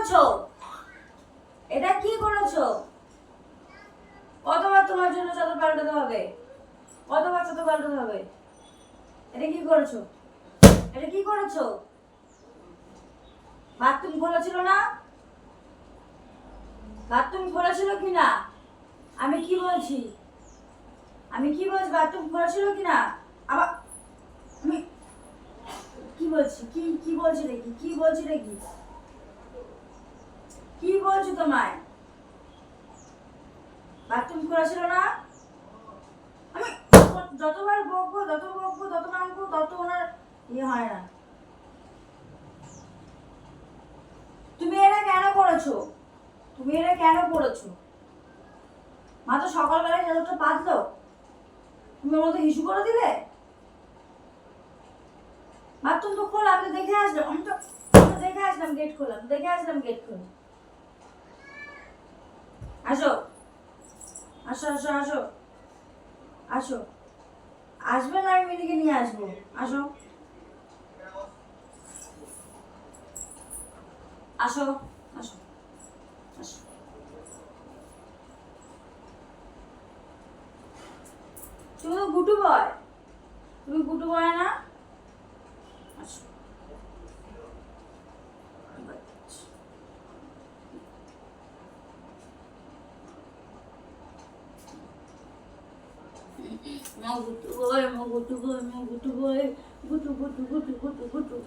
করছো? এটা কি করেছো? কতবার তোমার জন্য চাদর পাল্টাতে হবে? কতবার চাদর পাল্টাতে হবে? এটা কি করেছো? এটা কি করেছো? বাথরুম খোলা ছিল না? বাথরুম খোলা ছিল কি না? আমি কি বলছি? বাথরুম খোলা ছিল কি না? আবার আমি কি বলছি? কি বলছি দেখি? কি বলছি দেখি? কি বলছি তোমায়? বাথরুম খোলা ছিল না? আমি যতবার বকবো যত মানবো তত ওনার ইয়ে হয় না। তুমি এটা কেন করেছো? মা তো সকালবেলায় চাদরটা পাতলো, তুমি ওর মতো হিসু করে দিলে। বাথরুম তো খোলা, আমি তো দেখে আসলাম। গেট খোলা। আসো আসো আসো আসো আসো। আসবে না, আমি এদিকে নিয়ে আসবো। আসো আসো আসো আসো। তুমি তো গুটু বয় না? আসো। মা গুটু বয়, গুটু গুটু গুটু গুটু।